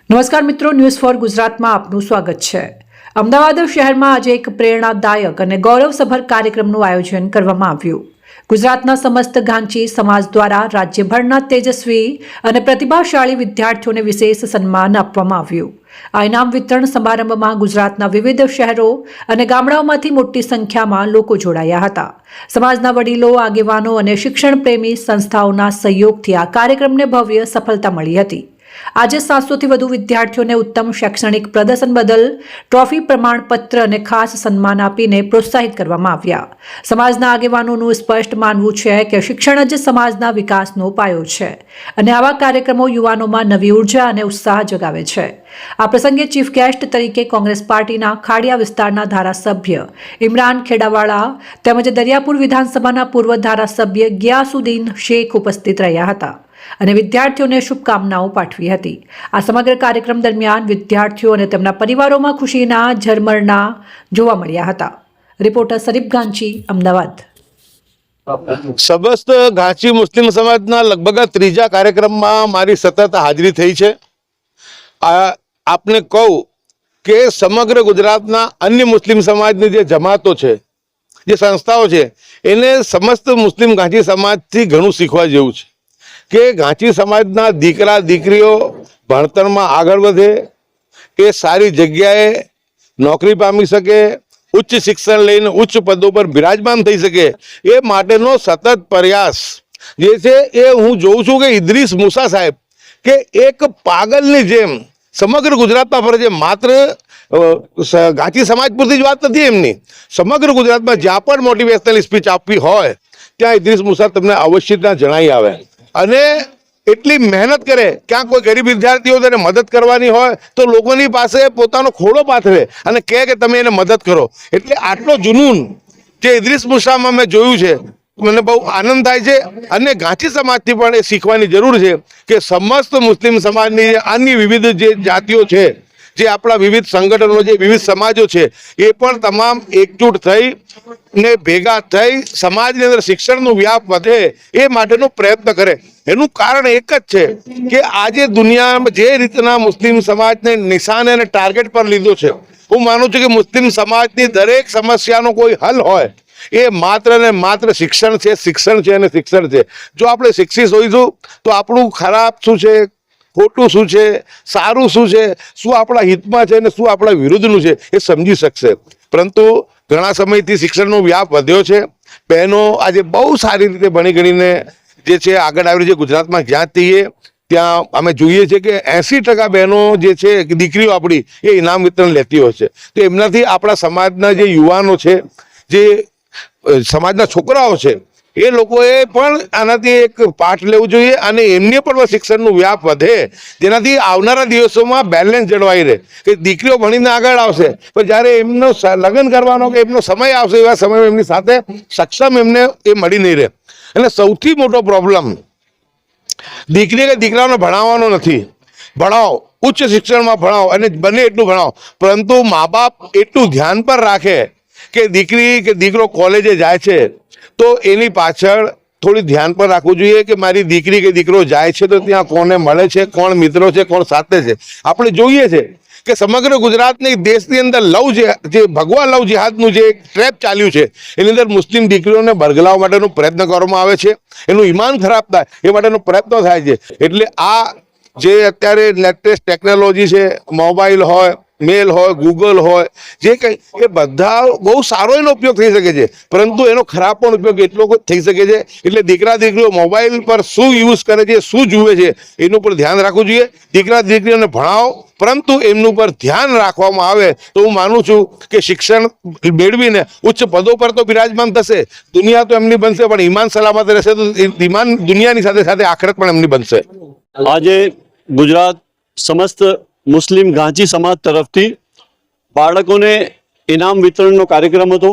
નમસ્કાર મિત્રો, news for ગુજરાતમાં આપનું સ્વાગત છે। અમદાવાદ શહેરમાં આજે એક પ્રેરણાદાયક અને ગૌરવસભર કાર્યક્રમનું આયોજન કરવામાં આવ્યું। ગુજરાતના સમસ્ત ગાંચી સમાજ દ્વારા રાજ્યભરના તેજસ્વી અને પ્રતિભાશાળી વિદ્યાર્થીઓને વિશેષ સન્માન આપવામાં આવ્યું। આ ઇનામ વિતરણ સમારંભમાં ગુજરાતના વિવિધ શહેરો અને ગામડાઓમાંથી મોટી સંખ્યામાં લોકો જોડાયા હતા। સમાજના વડીલો, આગેવાનો અને શિક્ષણ પ્રેમી સંસ્થાઓના સહયોગથી આ કાર્યક્રમને ભવ્ય સફળતા મળી હતી। આજે 700થી વધુ વિદ્યાર્થીઓને ઉત્તમ શૈક્ષણિક પ્રદર્શન બદલ ટ્રોફી, પ્રમાણપત્ર અને ખાસ સન્માન આપીને પ્રોત્સાહિત કરવામાં આવ્યા। સમાજના આગેવાનોનું સ્પષ્ટ માનવું છે કે શિક્ષણ જ સમાજના વિકાસનો પાયો છે અને આવા કાર્યક્રમો યુવાનોમાં નવી ઉર્જા અને ઉત્સાહ જગાવે છે। આ પ્રસંગે ચીફ ગેસ્ટ તરીકે કોંગ્રેસ પાર્ટીના ખાડિયા વિસ્તારના ધારાસભ્ય ઇમરાન ખેડાવાળા તેમજ દરિયાપુર વિધાનસભાના પૂર્વ ધારાસભ્ય ગિયાસુદ્દીન શેખ ઉપસ્થિત રહ્યા હતા અને વિદ્યાર્થીઓને શુભકામનાઓ પાઠવી હતી। આ સમગ્ર કાર્યક્રમ દરમિયાન વિદ્યાર્થીઓ અને તેમના પરિવારોમાં ખુશીના ઝરમરના જોવા મળ્યા હતા। રિપોર્ટર શરીફ ગાંચી, અમદાવાદ। સમસ્ત ગાંચી મુસ્લિમ સમાજના લગભગ ત્રીજા કાર્યક્રમમાં મારી સતત હાજરી થઈ છે। આપને કહું કે સમગ્ર ગુજરાતના અન્ય મુસ્લિમ સમાજની જે જમાતો છે, જે સંસ્થાઓ છે, એને સમસ્ત મુસ્લિમ ગાંચી સમાજથી ઘણું શીખવા જેવું છે કે ગાંચી સમાજના દીકરા દીકરીઓ ભણતરમાં આગળ વધે, એ સારી જગ્યાએ નોકરી પામી શકે, ઉચ્ચ શિક્ષણ લઈને ઉચ્ચ પદો પર બિરાજમાન થઈ શકે, એ માટેનો સતત પ્રયાસ જે છે એ હું જોઉં છું કે ઇદ્રીસ મૂસા સાહેબ કે એક પાગલની જેમ સમગ્ર ગુજરાતમાં ફરે છે। માત્ર ગાંચી સમાજ પૂરતી જ વાત નથી એમની, સમગ્ર ગુજરાતમાં જ્યાં પણ મોટિવેશનલ સ્પીચ આપવી હોય ત્યાં ઇદ્રીસ મૂસા તમને અવશ્ય જણાઈ આવે અને એટલી મહેનત કરે। ક્યાં કોઈ ગરીબ વિદ્યાર્થીઓ તેને મદદ કરવાની હોય તો લોકોની પાસે પોતાનો ખોળો પાથરે અને કહે કે તમે એને મદદ કરો। એટલે આટલો જુનૂન જે ઇદ્રીસ મૂસામાં મેં જોયું છે, મને બહુ આનંદ થાય છે અને ગાંચી સમાજથી પણ એ શીખવાની જરૂર છે કે સમસ્ત મુસ્લિમ સમાજની અન્ય વિવિધ જે જાતિઓ છે, જે આપણા વિવિધ સંગઠનો, જે વિવિધ સમાજો છે, એ પણ તમામ એકજૂટ થઈ ને ભેગા થઈ સમાજની અંદર શિક્ષણનો વ્યાપ વધે એ માટેનો પ્રયત્ન કરે। એનું કારણ એક જ છે કે આજે દુનિયામાં જે રીતના મુસ્લિમ સમાજને નિશાને અને ટાર્ગેટ પર લીધો છે, હું માનું છું કે મુસ્લિમ સમાજની દરેક સમસ્યાનો કોઈ હલ હોય એ માત્ર ને માત્ર શિક્ષણ છે, શિક્ષણ છે અને શિક્ષણ છે। જો આપણે શિક્ષિત હોઈશું તો આપણું ખરાબ શું છે, ખોટું શું છે, સારું શું છે, શું આપણા હિતમાં છે અને શું આપણા વિરુદ્ધનું છે એ સમજી શકશે। પરંતુ ઘણા સમયથી શિક્ષણનો વ્યાપ વધ્યો છે। બહેનો આજે બહુ સારી રીતે ભણી ગણીને જે છે આગળ આવી છે। ગુજરાતમાં જ્યાં જઈએ ત્યાં અમે જોઈએ છીએ કે 80% બહેનો જે છે દીકરીઓ આપણી એ ઇનામ વિતરણ લેતી હોય છે। તો એમનાથી આપણા સમાજના જે યુવાનો છે, જે સમાજના છોકરાઓ છે, એ લોકોએ પણ આનાથી એક પાઠ લેવું જોઈએ અને એમને પણ શિક્ષણનું વ્યાપ વધે, જેનાથી આવનારા દિવસોમાં બેલેન્સ જળવાઈ રહે કે દીકરીઓ ભણીને આગળ આવશે પણ જ્યારે એમનો લગ્ન કરવાનો કે એમનો સમય આવશે એવા સમયમાં એમની સાથે સક્ષમ એમને એ મળી નહીં રહે। અને સૌથી મોટો પ્રોબ્લેમ દીકરી કે દીકરાઓને ભણાવવાનો નથી, ભણાવો, ઉચ્ચ શિક્ષણમાં ભણાવો અને બને એટલું ભણાવો, પરંતુ મા બાપ એટલું ધ્યાન પર રાખે કે દીકરી કે દીકરો કોલેજે જાય છે તો એની પાછળ થોડી ધ્યાન પર રાખવું જોઈએ કે મારી દીકરી કે દીકરો જાય છે તો ત્યાં કોને મળે છે, કોણ મિત્રો છે, કોણ સાથે છે। આપણે જોઈએ છે કે સમગ્ર ગુજરાતની દેશની અંદર જે ભગવા લવ જિહાદનું જે ટ્રેપ ચાલ્યું છે એની અંદર મુસ્લિમ દીકરીઓને બરગલાવવા માટેનો પ્રયત્ન કરવામાં આવે છે, એનું ઈમાન ખરાબ થાય એ માટેનો પ્રયત્ન થાય છે। એટલે આ જે અત્યારે લેટેસ્ટ ટેકનોલોજી છે, મોબાઈલ હોય, મેલ હોય, ગૂગલ હોય, જે કંઈ, એ બધા બહુ સારો એનો ઉપયોગ થઈ શકે છે પરંતુ એનો ખરાબ પણ ઉપયોગ એટલો થઈ શકે છે। એટલે દીકરા દીકરીઓ મોબાઈલ પર શું યુઝ કરે છે, શું જુએ છે એનું પર ધ્યાન રાખવું જોઈએ। દીકરા દીકરીઓને ભણાવો પરંતુ એમનું પર ધ્યાન રાખવામાં આવે તો હું માનું છું કે શિક્ષણ મેળવીને ઉચ્ચ પદો પર તો બિરાજમાન થશે, દુનિયા તો એમની બનશે પણ ઈમાન સલામત રહેશે તો ઈમાન દુનિયાની સાથે સાથે આખરત પણ એમની બનશે। આજે ગુજરાત સમસ્ત મુસ્લિમ ગાંચી સમાજ તરફથી બાળકોને ઇનામ વિતરણનો કાર્યક્રમ હતો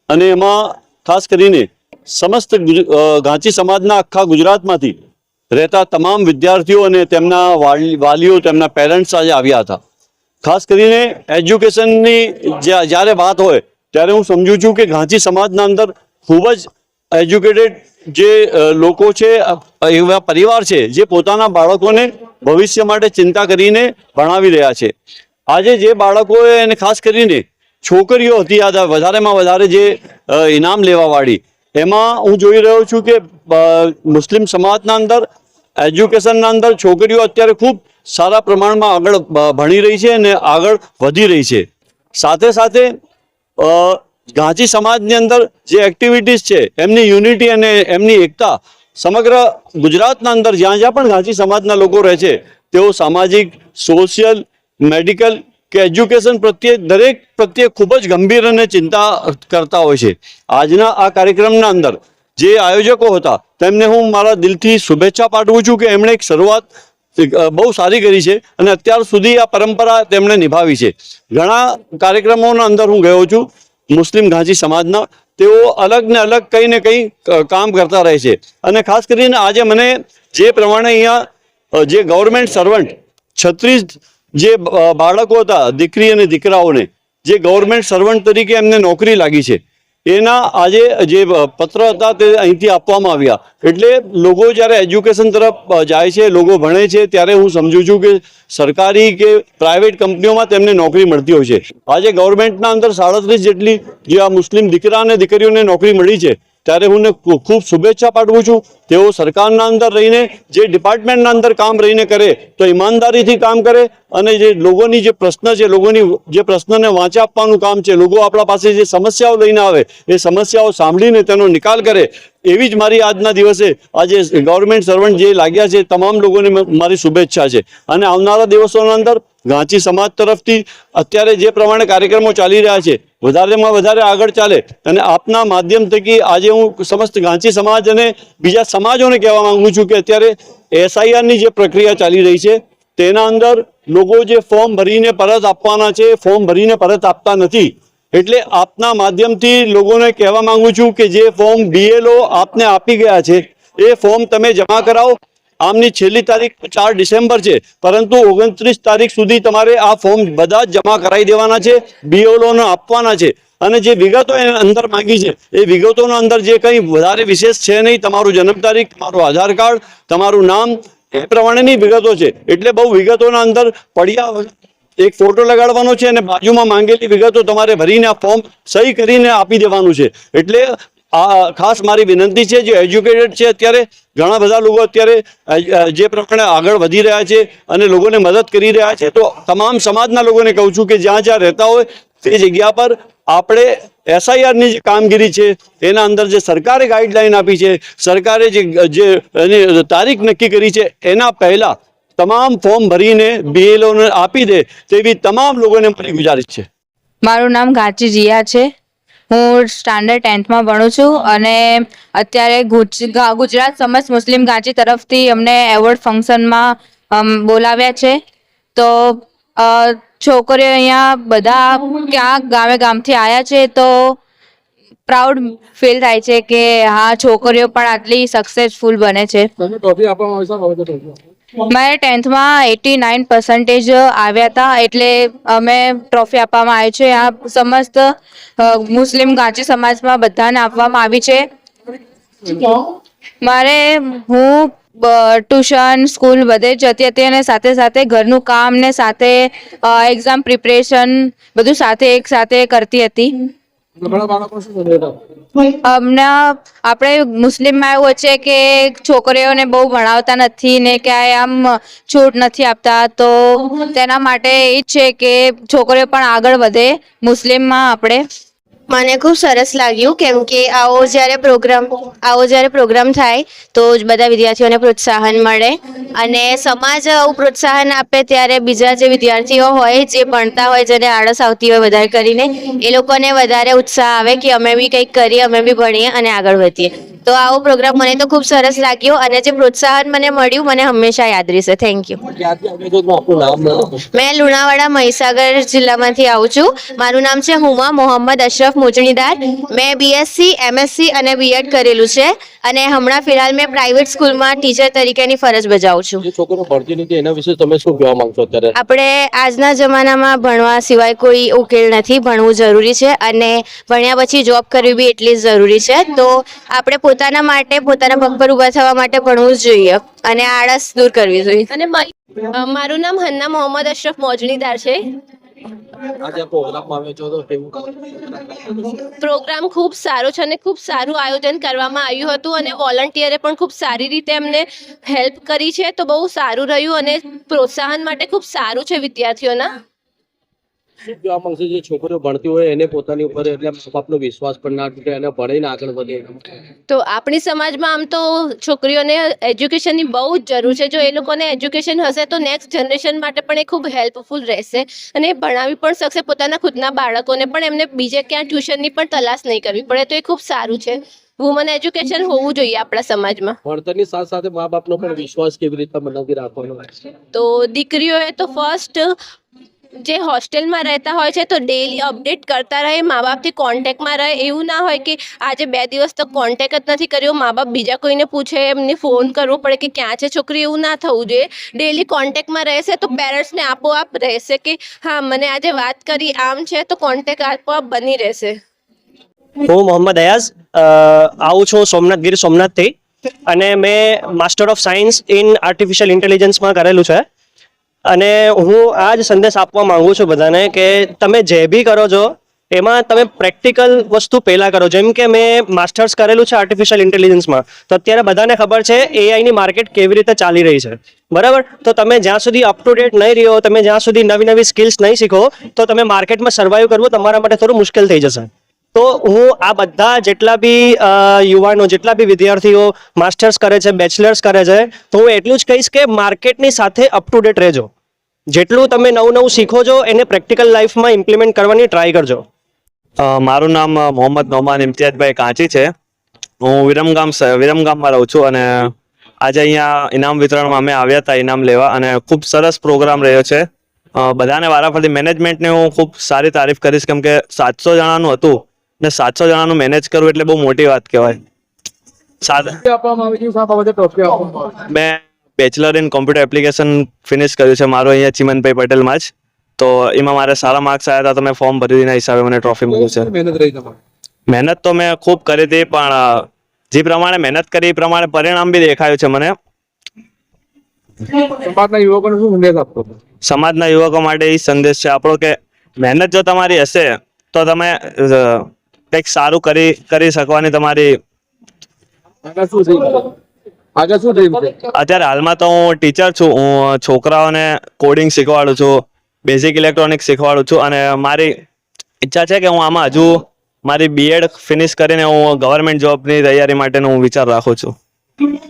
અને એમાં ખાસ કરીને સમસ્ત ગાંચી સમાજના આખા ગુજરાતમાંથી રહેતા તમામ વિદ્યાર્થીઓ અને તેમના વાલીઓ, તેમના પેરેન્ટ્સ આજે આવ્યા હતા। ખાસ કરીને એજ્યુકેશનની જ્યારે વાત હોય ત્યારે હું સમજુ છું કે ગાંચી સમાજના અંદર ખૂબ જ એજ્યુકેટેડ જે લોકો છે, એવા પરિવાર છે જે પોતાના બાળકોને ભવિષ્ય માટે ચિંતા કરીને ભણાવી રહ્યા છે. આજે જે બાળકોએ, અને ખાસ કરીને છોકરીઓ હતી આ વધારેમાં વધારે જે ઇનામ લેવાવાળી, એમાં હું જોઈ રહ્યો છું કે મુસ્લિમ સમાજના અંદર એજ્યુકેશનના અંદર છોકરીઓ અત્યારે ખૂબ સારા પ્રમાણમાં આગળ ભણી રહી છે અને આગળ વધી રહી છે. સાથે સાથે ઘાંચી સમાજની અંદર જે એક્ટિવિટીઝ છે, એમની યુનિટી અને એમની એકતા સમગ્ર ગુજરાતના અંદર જ્યાં જ્યાં પણ ઘાંચી સમાજના લોકો રહે છે, તેઓ સામાજિક, સોશિયલ, મેડિકલ કે એજ્યુકેશન પ્રત્યે દરેક પ્રત્યે ખૂબ જ ગંભીર અને ચિંતા કરતા હોય છે. આજના આ કાર્યક્રમના અંદર જે આયોજકો હતા તેમને હું મારા દિલથી શુભેચ્છા પાઠવું છું કે એમણે એક શરૂઆત બહુ સારી કરી છે અને અત્યાર સુધી આ પરંપરા તેમણે નિભાવી છે. ઘણા કાર્યક્રમોના અંદર હું ગયો છું મુસ્લિમ ઘાંચી સમાજના, તેઓ અલગ ને અલગ કંઈ ને કંઈ કામ કરતા રહે છે. અને ખાસ કરીને આજે મને જે પ્રમાણે અહીંયા જે ગવર્મેન્ટ સર્વન્ટ 36 જે બાળકો હતા, દીકરી અને દીકરાઓને જે ગવર્મેન્ટ સર્વન્ટ તરીકે એમને નોકરી લાગી છે, એના આજે જે પત્ર હતા તે અહીંથી આપવામાં આવ્યા. એટલે લોકો જ્યારે એજ્યુકેશન તરફ જાય છે, લોકો ભણે છે, ત્યારે હું સમજુ છું કે સરકારી કે પ્રાઇવેટ કંપનીઓમાં તેમને નોકરી મળતી હોય છે. આજે ગવર્મેન્ટના અંદર 37 જેટલી જે આ મુસ્લિમ દીકરા અને દીકરીઓને નોકરી મળી છે, ત્યારે હું ખૂબ શુભેચ્છા પાઠવું છું. તેઓ સરકારના અંદર રહીને, જે ડિપાર્ટમેન્ટના અંદર કામ રહીને કરે તો ઈમાનદારીથી કામ કરે અને જે લોકોની જે પ્રશ્ન છે, લોકોની જે પ્રશ્નને વાંચી આપવાનું કામ છે, લોકો આપણા પાસે જે સમસ્યાઓ લઈને આવે એ સમસ્યાઓ સાંભળીને તેનો નિકાલ કરે, એવી જ મારી આજના દિવસે આજે ગવર્મેન્ટ સર્વન્ટ જે લાગ્યા છે તમામ લોકોને મારી શુભેચ્છા છે. અને આવનારા દિવસોના અંદર ઘાંચી સમાજ તરફથી અત્યારે જે પ્રમાણે કાર્યક્રમો ચાલી રહ્યા છે, વધારેમાં વધારે આગળ ચાલે અને આપના માધ્યમ થકી આજે હું સમસ્ત ઘાંચી સમાજ અને બીજા સમાજોને કહેવા માંગુ છું કે અત્યારે SIRની જે પ્રક્રિયા ચાલી રહી છે, તેના અંદર લોકો જે ફોર્મ ભરીને પરત આપવાના છે, ફોર્મ ભરીને પરત આપતા નથી. એટલે આપના માધ્યમથી લોકોને કહેવા માંગુ છું કે જે ફોર્મ BLO આપને આપી ગયા છે, એ ફોર્મ તમે જમા કરાવો. આમની છેલ્લી તારીખ 4 ડિસેમ્બર છે, પરંતુ 29 તારીખ સુધી તમારે આ ફોર્મ બધા જ જમા કરાવી દેવાના છે, BLOને આપવાના છે. અને જે વિગતો અંદર માંગી છે, એ વિગતોના અંદર જે કંઈ વધારે વિશેષ છે નહીં, તમારું જન્મ તારીખ, તમારું આધાર કાર્ડ, તમારું નામ, એ પ્રમાણેની વિગતો છે. એટલે બહુ વિગતોના અંદર પડ્યા એક ફોટો લગાડવાનો છે અને બાજુમાં માંગેલી વિગતો તમારે ભરીને આ ફોર્મ સહી કરીને આપી દેવાનું છે. એટલે આ ખાસ મારી વિનંતી છે, જે એજ્યુકેટેડ છે, અત્યારે ઘણા બધા લોકો અત્યારે જે પ્રમાણે આગળ વધી રહ્યા છે અને લોકોને મદદ કરી રહ્યા છે, તો તમામ સમાજના લોકોને કહું છું કે જ્યાં જ્યાં રહેતા હોય તે જગ્યા પર આપણે SIRની જે કામગીરી છે એના અંદર જે સરકારે ગાઈડલાઈન આપી છે, સરકારે જે એની તારીખ નક્કી કરી છે, એના પહેલા તમામ ફોર્મ ભરીને BLOને આપી દે તેવી તમામ લોકોને મારી ગુજારિશ છે. મારું નામ ઘાંચી જીયા છે. હું સ્ટાન્ડર્ડ 10થમાં ભણું છું અને અત્યારે ગુજરાત સમસ્ત મુસ્લિમ ઘાંચી તરફથી અમને એવોર્ડ ફંક્શનમાં બોલાવ્યા છે. તો છોકરીઓ અહીંયા બધા ક્યાં ગામથી આવ્યા છે, તો પ્રાઉડ ફીલ થાય છે કે હા, છોકરીઓ પણ આટલી સક્સેસફુલ બને છે. મારે 10થમાં 89% આવ્યા હતા, એટલે અમે ટ્રોફી આપવામાં આવી છે. આ સમસ્ત મુસ્લિમ ઘાંચી સમાજમાં બધાને આપવામાં આવી છે. હું ટ્યુશન, સ્કૂલ બધે જતી હતી અને સાથે સાથે ઘરનું કામ ને સાથે એક્ઝામ પ્રિપરેશન બધું એક સાથે કરતી હતી. આપણે મુસ્લિમમાં એવું છે કે છોકરીઓને બહુ ભણાવતા નથી ને ક્યાંય આમ છૂટ નથી આપતા, તો તેના માટે એ જ છે કે છોકરીઓ પણ આગળ વધે મુસ્લિમમાં. મને ખૂબ સરસ લાગ્યું, કેમ કે આવો જ્યારે પ્રોગ્રામ થાય તો બધા વિદ્યાર્થીઓને પ્રોત્સાહન મળે અને સમાજ આવું પ્રોત્સાહન આપે ત્યારે બીજા જે વિદ્યાર્થીઓ હોય, જે ભણતા હોય, જેને આળસ આવતી હોય વધારે કરીને, એ લોકોને વધારે ઉત્સાહ આવે કે અમે બી કંઈક કરીએ, અમે બી ભણીએ અને આગળ વધીએ. તો આવો પ્રોગ્રામ મને તો ખૂબ સરસ લાગ્યો અને જે પ્રોત્સાહન મને મળ્યું મને હંમેશા યાદ રહેશે. Thank you. મેં લુણાવાડા મહીસાગર જિલ્લામાંથી આવું છું. મારું નામ છે હુમા મોહમ્મદ અશરફ મુજણીદાર. મેં BSc, MSc અને B.Ed કરેલું છે અને હમણાં ફિલહાલ મેં પ્રાઇવેટ સ્કૂલમાં ટીચર તરીકેની ફરજ બજાવું છું. જે છોકરો ભણતી નથી એના વિશે તમે શું કહેવા માંગશો અત્યારે? આપણે આજના જમાનામાં ભણવા સિવાય કોઈ ઉકેલ નથી. ભણવું જરૂરી છે અને ભણ્યા પછી જોબ કરવી બી એટલી જ જરૂરી છે. તો આપણે પોતાના માટે પોતાના પગ પર ઊભા થવા માટે ભણવું જ જોઈએ અને આળસ દૂર કરવી જોઈએ. અને મારું નામ હન્ના મોહમ્મદ અશરફ મોજણીદાર છે. આજે પ્રોગ્રામમાં આવ્યો છો તો કેવું? પ્રોગ્રામ ખૂબ સારો છે અને ખૂબ સારું આયોજન કરવામાં આવ્યું હતું અને વોલન્ટિયરે પણ ખૂબ સારી રીતે એમને હેલ્પ કરી છે. તો બહુ સારું રહ્યું અને પ્રોત્સાહન માટે ખૂબ સારું છે વિદ્યાર્થીઓના. શું કહેવા માંગશો જે છોકરીઓ ભણતી હોય એને પોતાની ઉપર એટલે મા બાપનો વિશ્વાસ પણ ના તૂટે અને ભણીને આગળ વધે? તો આપણી સમાજમાં આમ તો છોકરીઓને એજ્યુકેશનની બહુ જ જરૂર છે. જો એ લોકોને એજ્યુકેશન હશે તો નેક્સ્ટ જનરેશન માટે પણ એ ખૂબ હેલ્પફુલ રહેશે અને એ ભણાવી પણ શકશે પોતાના ખુદના બાળકોને પણ. એમને બીજે ક્યાં ટ્યુશનની પણ તલાશ નહીં કરવી પડે. તો એ ખૂબ સારું છે. વુમન એજ્યુકેશન હોવું જોઈએ આપણા સમાજમાં. ભણતરની સાથે સાથે મા બાપનો પણ વિશ્વાસ કેવી રીતે બનાવી રાખવાનો? તો દીકરીઓએ તો ફર્સ્ટ જે હોસ્ટેલમાં રહેતા હોય છે તો ડેલી અપડેટ કરતા રહે, મા બાપથી કોન્ટેક્ટમાં રહે. એવું ના હોય કે આજે 2 દિવસ તો કોન્ટેક્ટ જ નથી કર્યો, મા બાપ બીજા કોઈને પૂછે, એમને ફોન કરવો પડે કે ક્યાં છે છોકરી. એવું ના થવું જોઈએ. ડેલી કોન્ટેક્ટમાં રહેશે તો પેરેન્ટ્સને આપોઆપ રહેશે કે હા મને આજે વાત કરી આમ છે, તો કોન્ટેક્ટ આપોઆપ બની રહેશે. હું મોહમ્મદ અયાઝ આવું છું સોમનાથ ગીર સોમનાથથી અને મેં master of science in artificial ઇન્ટેલિજન્સમાં કરેલું છે. અને હું આ જ સંદેશ આપવા માંગુ છું બધાને કે તમે જે બી કરો છો એમાં તમે પ્રેક્ટિકલ વસ્તુ પહેલાં કરો. જેમ કે મેં માસ્ટર્સ કરેલું છે આર્ટિફિશિયલ ઇન્ટેલિજન્સમાં, તો અત્યારે બધાને ખબર છે એઆઈની માર્કેટ કેવી રીતે ચાલી રહી છે, બરાબર? તો તમે જ્યાં સુધી અપ ટુ ડેટ નહીં રહ્યો, તમે જ્યાં સુધી નવી નવી સ્કિલ્સ નહીં શીખો, તો તમે માર્કેટમાં સર્વાઈવ કરવું તમારા માટે થોડું મુશ્કેલ થઈ જશે. તો હું આ બધા જેટલા બી યુવાનો, જેટલા બી વિદ્યાર્થીઓ માસ્ટર્સ કરે છે, બેચલર્સ કરે છે, તો હું એટલું જ કહીશ કે માર્કેટની સાથે અપ ટુ ડેટ રહેજો. જેટલું તમે નવું શીખો છો એને પ્રેક્ટિકલ લાઈફમાં ઇમ્પ્લિમેન્ટ કરવાની ટ્રાય કરજો. મારું નામ મોહમ્મદ નોમાન ઇમ્તિયાઝભાઈ કાંચી છે. હું વિરમગામમાં રહું છું અને આજે અહીંયા ઇનામ વિતરણમાં અમે આવ્યા હતા ઇનામ લેવા અને ખૂબ સરસ પ્રોગ્રામ રહ્યો છે. બધાને વારાફરતી મેનેજમેન્ટને હું ખૂબ સારી તારીફ કરીશ કેમ કે 700 જણાનું હતું ને 700 જણાનું મેનેજ કરવું એટલે બહુ મોટી વાત કહેવાય. મેં bachelor in computer application finish કર્યું છે મારું અહીંયા ચિમનભાઈ પટેલમાં જ. તો એમાં મારે સારા માર્ક્સ આવ્યા હતા તો મેં ફોર્મ ભર્યું એના હિસાબે મને ટ્રોફી મળ્યું છે. મહેનત રહી તમારી? મહેનત તો મેં ખૂબ કરી હતી પણ જે પ્રમાણે મહેનત કરી એ પ્રમાણે પરિણામ બી દેખાયું છે મને. સમાજના યુવકોને શું સંદેશ આપશો? સમાજના યુવકો માટે એ સંદેશ છે આપણો કે મહેનત જો તમારી હશે તો તમે કંઈક સારું કરી શકવાની તમારી. આગળ શું ડ્રીમ છે? અત્યારે હાલમાં તો હું ટીચર છું. હું છોકરાઓને કોડિંગ શીખવાડું છું, બેઝિક ઇલેક્ટ્રોનિક્સ શીખવાડું છું અને મારી ઈચ્છા છે કે હું આમાં હજુ મારી બીએડ ફિનિશ કરીને હું ગવર્મેન્ટ જોબની તૈયારી માટેનો હું વિચાર રાખું છું.